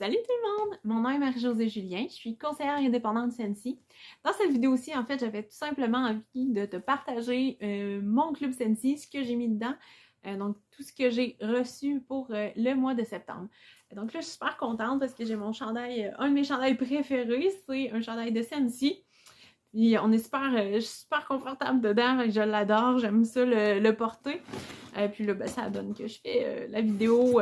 Salut tout le monde! Mon nom est Marie-Josée Julien, je suis conseillère indépendante Sensi. Dans cette vidéo-ci, en fait, j'avais tout simplement envie de te partager mon club Sensi, ce que j'ai mis dedans, donc tout ce que j'ai reçu pour le mois de septembre. Donc là, je suis super contente parce que j'ai mon chandail, un de mes chandails préférés, c'est un chandail de Sensi. Puis on est je suis super confortable dedans, je l'adore, j'aime ça le porter. Puis là, ben, ça donne que je fais la vidéo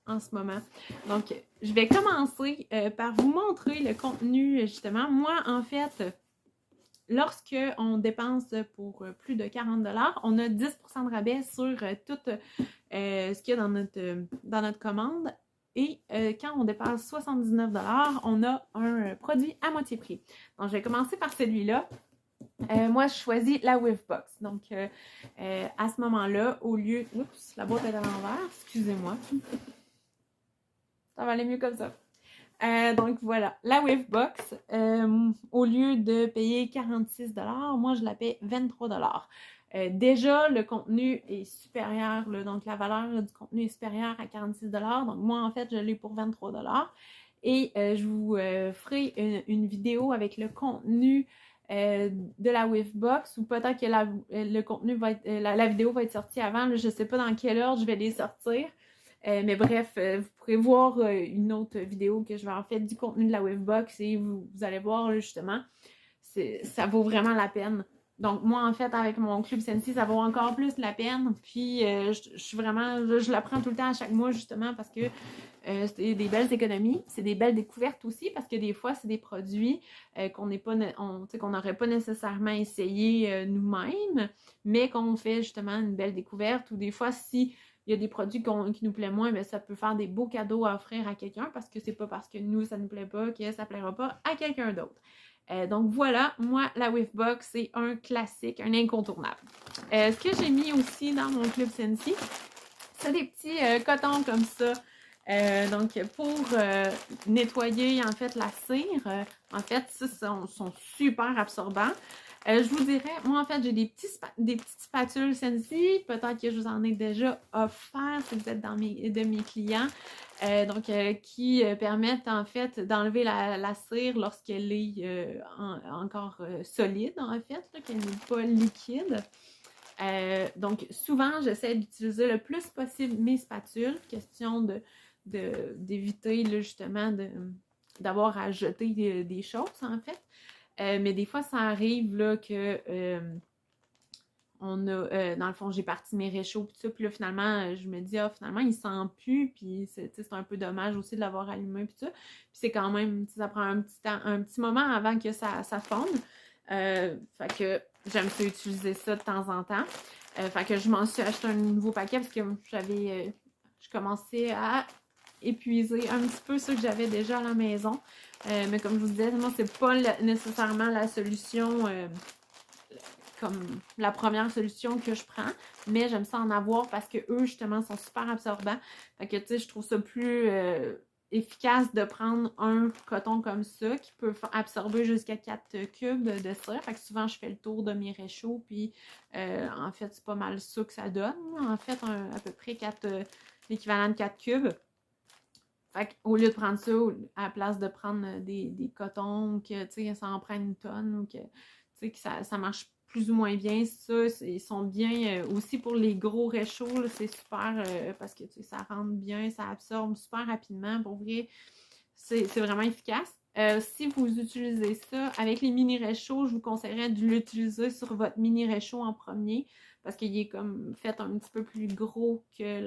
en ce moment. Donc, je vais commencer par vous montrer le contenu, justement. Moi, en fait, lorsque on dépense pour plus de 40$, on a 10% de rabais sur tout ce qu'il y a dans notre commande. Et quand on dépasse 79$, on a un produit à moitié prix. Donc, je vais commencer par celui-là. Moi, je choisis la Wavebox. Donc, à ce moment-là, au lieu... Oups, la boîte est à l'envers. Excusez-moi. Ça va aller mieux comme ça. Donc, voilà. La Wavebox, au lieu de payer 46$, moi, je la paie 23$. Déjà, le contenu est supérieur, là, donc la valeur là, du contenu est supérieure à 46$. Donc, moi, en fait, je l'ai pour 23$. Et je vous ferai une vidéo avec le contenu de la Wavebox, ou peut-être que le contenu va être, la vidéo va être sortie avant. Là, je ne sais pas dans quelle heure je vais les sortir. Mais bref, vous pourrez voir une autre vidéo que je vais en fait du contenu de la Wavebox et vous allez voir là, justement, ça vaut vraiment la peine. Donc moi en fait avec mon club Sensi, ça vaut encore plus la peine. Puis je suis vraiment, je la prends tout le temps à chaque mois justement parce que c'est des belles économies, c'est des belles découvertes aussi parce que des fois c'est des produits qu'on n'aurait pas nécessairement essayé nous-mêmes, mais qu'on fait justement une belle découverte, ou des fois si il y a des produits qui nous plaisent moins, mais ça peut faire des beaux cadeaux à offrir à quelqu'un parce que c'est pas parce que nous, ça nous plaît pas que ça plaira pas à quelqu'un d'autre. Donc voilà, moi, la Wavebox, c'est un classique, un incontournable. Ce que j'ai mis aussi dans mon club Sensi, c'est des petits cotons comme ça. Donc, pour nettoyer, en fait, la cire, en fait, ça, sont super absorbants. Je vous dirais, moi, en fait, j'ai des petites spatules Sensi. Peut-être que je vous en ai déjà offert si vous êtes de mes clients. Qui permettent, en fait, d'enlever la cire lorsqu'elle est encore solide, en fait, qu'elle n'est pas liquide. Donc, souvent, j'essaie d'utiliser le plus possible mes spatules, question d'éviter justement d'avoir à jeter des choses, en fait. Mais des fois, ça arrive là, que dans le fond, j'ai parti mes réchauds, puis ça, puis là, finalement, je me dis, finalement, il sent plus, puis c'est un peu dommage aussi de l'avoir allumé, puis ça. Puis c'est quand même, ça prend un petit moment avant que ça fonde. Fait que j'aime ça utiliser ça de temps en temps. Fait que je m'en suis acheté un nouveau paquet parce que je commençais à épuiser un petit peu ce que j'avais déjà à la maison. Mais comme je vous disais, moi, c'est pas nécessairement la solution comme la première solution que je prends, mais j'aime ça en avoir parce que eux, justement, sont super absorbants. Fait que, tu sais, je trouve ça plus efficace de prendre un coton comme ça qui peut absorber jusqu'à 4 cubes de cire. Fait que souvent, je fais le tour de mes réchauds, puis en fait, c'est pas mal ça que ça donne. En fait, à peu près l'équivalent de 4 cubes. Fait qu'au lieu de prendre ça, à la place de prendre des cotons, que, tu sais, ça en prend une tonne, ou que, tu sais, que ça marche plus ou moins bien, ça, ils sont bien aussi pour les gros réchauds, c'est super parce que, tu sais, ça rentre bien, ça absorbe super rapidement, pour vrai, c'est vraiment efficace. Si vous utilisez ça avec les mini réchauds, je vous conseillerais de l'utiliser sur votre mini réchaud en premier, parce qu'il est comme fait un petit peu plus gros que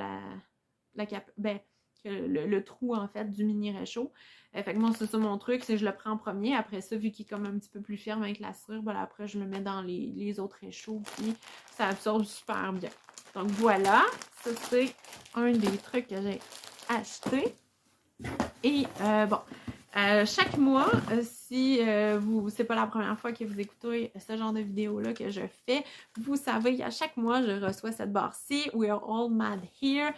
le trou, en fait, du mini réchaud. Fait que moi, c'est ça mon truc, c'est que je le prends en premier. Après ça, vu qu'il est comme un petit peu plus ferme avec la cire, ben après, je le mets dans les autres réchauds, puis ça absorbe super bien. Donc voilà, ça c'est un des trucs que j'ai acheté. Et bon, chaque mois, si c'est pas la première fois que vous écoutez ce genre de vidéo-là que je fais, vous savez, à chaque mois, je reçois cette barre-ci, We Are All Mad Here.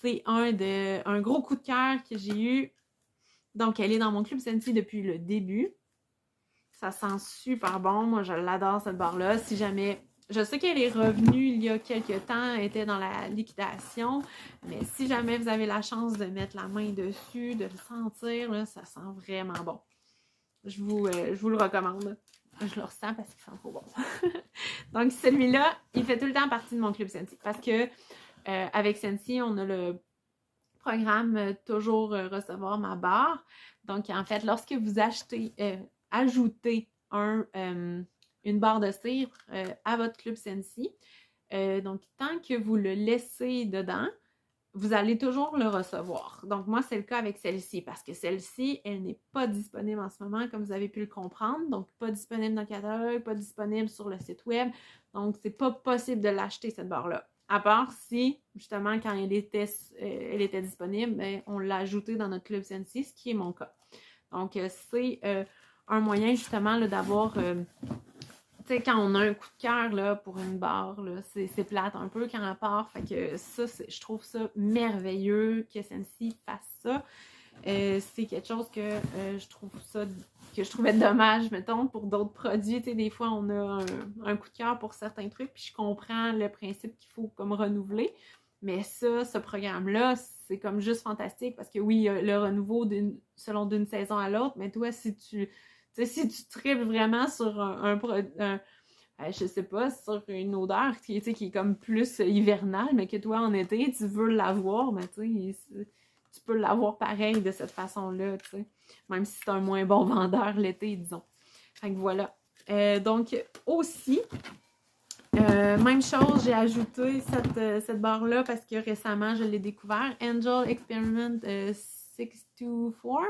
C'est un gros coup de cœur que j'ai eu. Donc, elle est dans mon club Sensi depuis le début. Ça sent super bon. Moi, je l'adore, cette barre-là. Si jamais Je sais qu'elle est revenue il y a quelques temps, elle était dans la liquidation, mais si jamais vous avez la chance de mettre la main dessus, de le sentir, là, ça sent vraiment bon. Je vous le recommande. Je le ressens parce qu'il sent trop bon. Donc, celui-là, il fait tout le temps partie de mon club Scentsy parce que avec Scentsy, on a le programme toujours recevoir ma barre. Donc, en fait, lorsque vous ajoutez une barre de cire à votre club Scentsy, donc tant que vous le laissez dedans, vous allez toujours le recevoir. Donc, moi, c'est le cas avec celle-ci, parce que celle-ci, elle n'est pas disponible en ce moment, comme vous avez pu le comprendre. Donc, pas disponible dans le catalogue, pas disponible sur le site web. Donc, c'est pas possible de l'acheter, cette barre-là. À part si, justement, quand elle était disponible, bien, on l'a ajoutée dans notre club Scentsy, ce qui est mon cas. Donc, c'est un moyen, justement, d'avoir... tu sais, quand on a un coup de cœur là, pour une barre, c'est plate un peu quand elle part. Fait que ça, je trouve ça merveilleux que Scentsy fasse ça. C'est quelque chose que je trouvais dommage, mettons, pour d'autres produits. Tu sais, des fois, on a un coup de cœur pour certains trucs, puis je comprends le principe qu'il faut comme renouveler. Mais ça, ce programme-là, c'est comme juste fantastique parce que oui, il y a le renouveau selon d'une saison à l'autre, mais toi, si tu tripes vraiment sur je sais pas, sur une odeur qui est comme plus hivernale, mais que toi, en été, tu veux l'avoir, mais tu peux l'avoir pareil de cette façon-là, tu sais. Même si c'est un moins bon vendeur l'été, disons. Fait que voilà. Donc, aussi, même chose, j'ai ajouté cette barre-là parce que récemment, je l'ai découvert. Angel Experiment 624.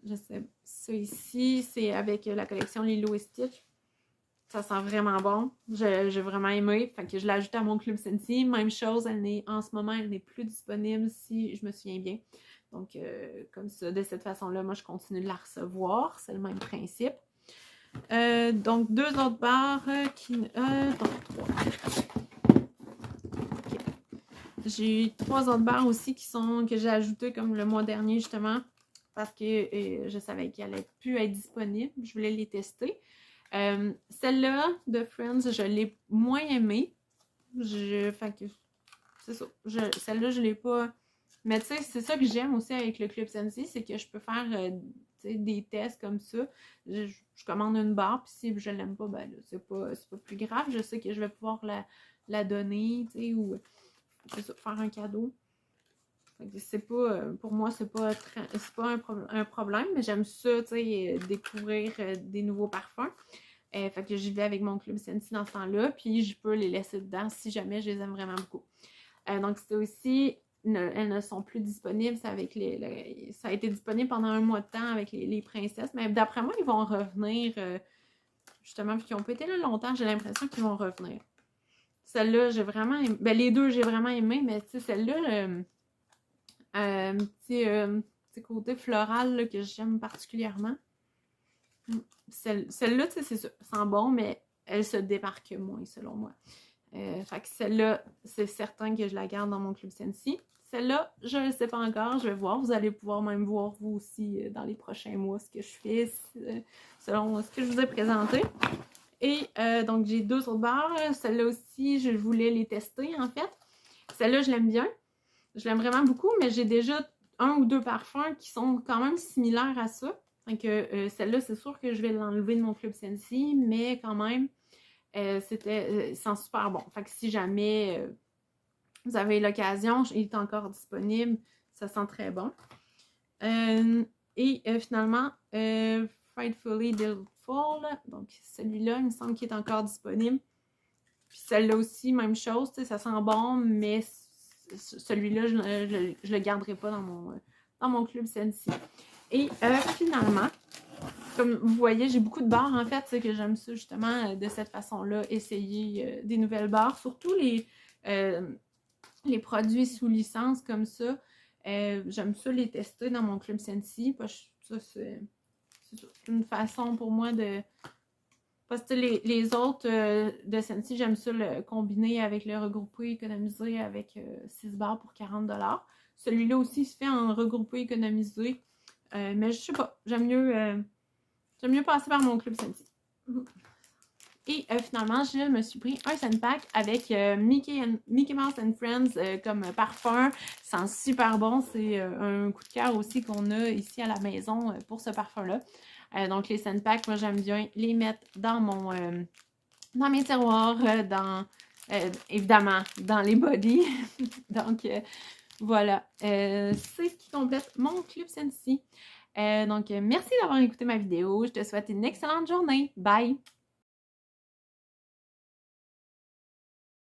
Je sais, ça ici, c'est avec la collection Lilo et Stitch. Ça sent vraiment bon. J'ai vraiment aimé. Fait que je l'ai ajouté à mon club Scentsy. Même chose, en ce moment, elle n'est plus disponible si je me souviens bien. Donc, comme ça, de cette façon-là, moi, je continue de la recevoir. C'est le même principe. Donc, deux autres barres donc, trois. Okay. J'ai eu trois autres barres aussi que j'ai ajoutées comme le mois dernier, justement, parce que je savais qu'elles n'allaient plus être disponibles. Je voulais les tester. Celle-là de Friends, je l'ai moins aimée. Fait que c'est ça. Celle-là, je l'ai pas. Mais tu sais, c'est ça que j'aime aussi avec le Club Scentsy, c'est que je peux faire des tests comme ça. Je commande une barre, puis si je l'aime pas, ben c'est pas plus grave. Je sais que je vais pouvoir la donner, tu sais, ou faire un cadeau. C'est pas, pour moi, c'est pas un problème, mais j'aime ça, tu sais, découvrir des nouveaux parfums. Fait que j'y vais avec mon club Scentsy dans ce temps-là, puis je peux les laisser dedans si jamais je les aime vraiment beaucoup. Donc, c'est aussi, elles ne sont plus disponibles, c'est avec ça a été disponible pendant un mois de temps avec les princesses, mais d'après moi, ils vont revenir, justement, vu qu'ils n'ont pas été là longtemps, j'ai l'impression qu'ils vont revenir. Celle-là, j'ai vraiment aimé, ben les deux, j'ai vraiment aimé, mais tu sais, celle-là, petit côté floral là, que j'aime particulièrement. Celle-là, tu sais, c'est ça, sent bon, mais elle se démarque moins, selon moi. Fait que celle-là, c'est certain que je la garde dans mon club Scentsy. Celle-là, je ne sais pas encore, je vais voir. Vous allez pouvoir même voir, vous aussi, dans les prochains mois, ce que je fais, selon ce que je vous ai présenté. Et donc, j'ai deux autres barres. Celle-là aussi, je voulais les tester, en fait. Celle-là, je l'aime bien. Je l'aime vraiment beaucoup, mais j'ai déjà un ou deux parfums qui sont quand même similaires à ça. Donc, celle-là, c'est sûr que je vais l'enlever de mon club Scentsy, mais quand même, il sent super bon. Fait que si jamais vous avez l'occasion, il est encore disponible. Ça sent très bon. Et finalement, Frightfully Delightful. Donc, celui-là, il me semble qu'il est encore disponible. Puis celle-là aussi, même chose. Ça sent bon, mais celui-là, je le garderai pas dans mon club Scentsy. Et finalement, comme vous voyez, j'ai beaucoup de barres en fait, c'est que j'aime ça justement de cette façon-là, essayer des nouvelles barres, surtout les produits sous licence comme ça. J'aime ça les tester dans mon club Scentsy. Ça, c'est une façon pour moi de... Parce que les autres de Scentsy, j'aime ça le combiner avec le regroupé économisé avec 6 barres pour 40$. Celui-là aussi se fait en regroupé économisé. Mais je sais pas, j'aime mieux passer par mon club Scentsy. Et finalement, je me suis pris un scent pack avec Mickey Mouse and Friends comme parfum. Ça sent super bon. C'est un coup de cœur aussi qu'on a ici à la maison pour ce parfum-là. Donc, les scent packs, moi, j'aime bien les mettre dans dans mes tiroirs, évidemment, dans les bodies. Donc, voilà. C'est ce qui complète mon Club Scentsy. Donc, merci d'avoir écouté ma vidéo. Je te souhaite une excellente journée. Bye!